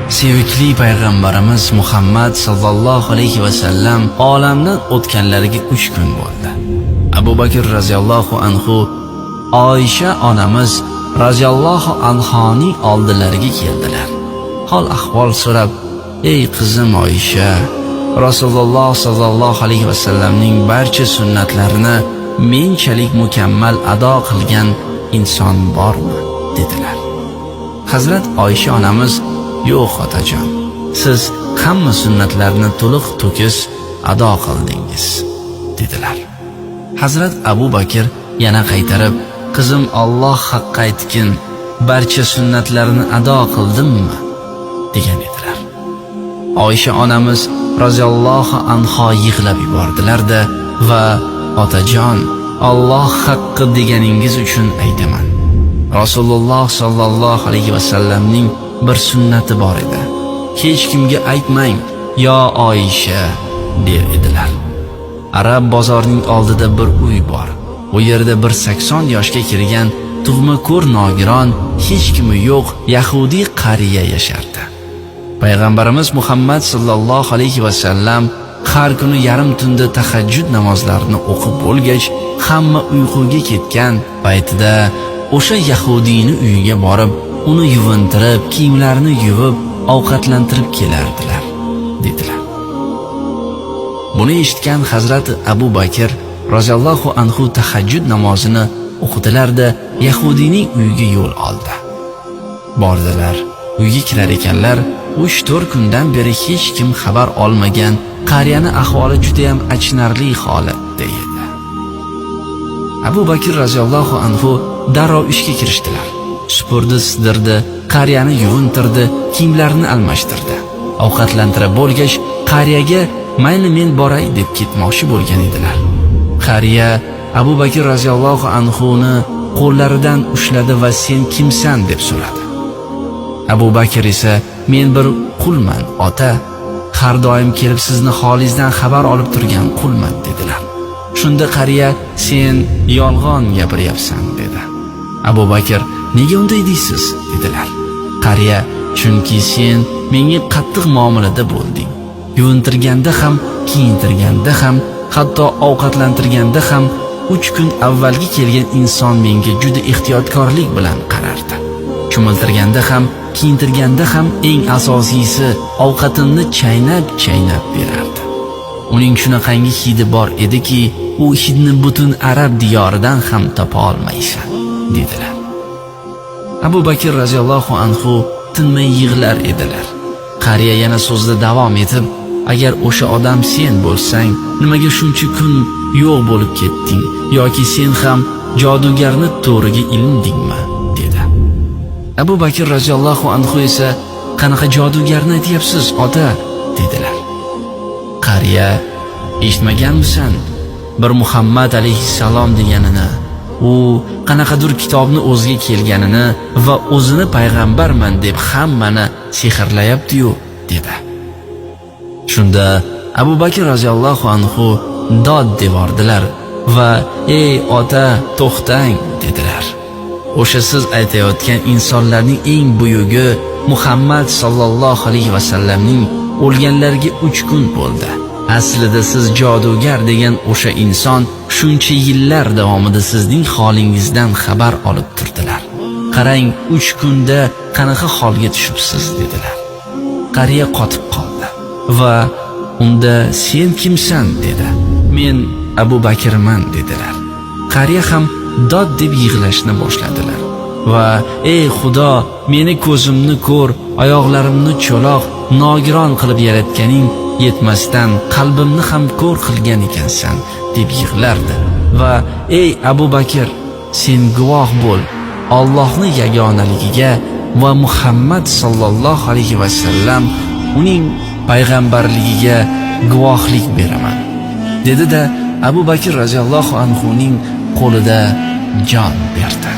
Sevgili payg'ambarimiz Muhammad sallallohu alayhi va sallam olamdan o'tganlariga 3 kun bo'ldi. Abu Bakr radhiyallohu anhu Oysha onamiz radhiyallohu anhoning oldilariga keldilar. Hol ahvol so'rab, "Ey qizim Oysha, Rasululloh sallallohu alayhi va sallamning barcha sunnatlarini menchalik mukammal ado qilgan inson bormi?" dedilar. Hazrat Oysha onamiz, "Yo'q otajon, siz hamma sunnatlarni to'liq to'kis ado qildingiz" dedilar. Hazrat Abu Bakr yana qaytarib, "Qizim, Alloh haqqa aytgin, barcha sunnatlarni ado qildimmi?" degan edilar. Oysha onamiz roziyallohu anha yig'lab yubordilar-da va "Otajon, Alloh haqqi deganingiz uchun aytaman. Rasululloh sallallohu alayhi va sallamning bir sunnati bor edi. Hech kimga aytmang, yo Oysha" der edilar. Arab bozorining oldida bir uy bor. U yerda bir 80 yoshga kirgan tug'ma ko'r nogiron, hech kimi yo'q yahudiy qariya yashardi. Payg'ambarimiz Muhammad sallallohu alayhi va sallam har kuni yarim tunda tahajjud namozlarini o'qib bo'lgach, hamma uyquga ketgan paytida o'sha yahudiyni uyiga borib, uni yuvintirib, kiyimlarini yuvib, ovqatlantirib kelardilar, dedilar. Buni eshitgan Hazrat Abu Bakr roziyallohu anhu tahajjud namozini o'qidilar-da, yahudiyning uyiga yo'l oldi. Bordilar. Uyga kirar ekanlar, 3-4 kundan beri hech kim xabar olmagan qariyani ahvoli juda ham achinarli holatda edi. Abu Bakr roziyallohu anhu darrov ishga kirishdilar. Supurdi, sidirdi, qariyani yuvintirdi, kiyimlarini almashtirdi. Ovqatlantirib bo'lgach, qariyaga "Mayli men boray" deb ketmoqchi bo'lgan edilar. Qariya Abu Bakr roziyallohu anhuni qo'llaridan ushladi va "Sen kimsan?" deb so'radi. Abu Bakr esa "Men bir qulman, ota. Har doim kelib sizni holingizdan xabar olib turgan qulman" dedilar. Shunda qariya "Sen yolg'on gapiryapsan" dedi. Abu Bakr "Nega unday deysiz?" dedilar. Qariya "Chunki sen menga qattiq muomalada bo'lding. Yuvintirganda ham, kiyintirganda ham, hatto ovqatlantirganda ham 3 kun avvalgi kelgan inson menga juda ehtiyotkorlik bilan qarardi. Cho'miltirganda ham, kiyintirganda ham, eng asosiysi ovqatimni chaynab berardi. Uning shunaqangi hidi bor ediki, u hidni butun arab diyoridan ham topa olmaysan" dedilar. Abu Bakr roziyallohu anhu tinmay yig'lar edilar. Qariya yana so'zda davom etib, "Agar o'sha odam sen bo'lsang, nimaga shuncha kun yo'q bo'lib ketding, yoki sen ham jodugarni to'riga ilindingmi?" dedi. Abu Bakr roziyallohu anhu esa "Qanaqa jodugarni aytyapsiz, ota?" dedilar. Qariya "Eshitmaganmisan? Bir Muhammad alayhissalom deganini, u qanaqadir kitobni o'ziga kelganini va o'zini payg'ambarman deb hammani sehrlayapti-yu" dedi. Shunda Abu Bakr roziyallohu anhu dod devordilar va "Ey ota, to'xtang" dedilar. "O'sha siz aytayotgan insonlarning eng buyugi Muhammad sallallohu alayhi va sallamning o'lganlariga 3 kun bo'ldi. Aslida siz jodugar degan o'sha inson shuncha yillar davomida sizning holingizdan xabar olib turdilar. Qarang, 3 kunda qanaqa holga tushibsiz" dedilar. Qariya qotib qoldi va "Unda sen kimsan?" dedi. "Men Abu Bakrman" dedilar. Qariya ham dod deb yig'lashni boshladilar va "Ey Xudo, meni ko'zimni ko'r, oyoqlarimni cho'loq, nogiron qilib yaratganing yetmasdan qalbimni ham ko'r qilgan ekansan" deb yig'lardi va "Ey Abu Bakr, sen guvoh bo'l, Allohning yagonaligiga va Muhammad sallallohu alayhi va sallam uning payg'ambarligiga guvohlik beraman" dedi-da Abu Bakr roziyallohu anhuning qo'lida jon berdi.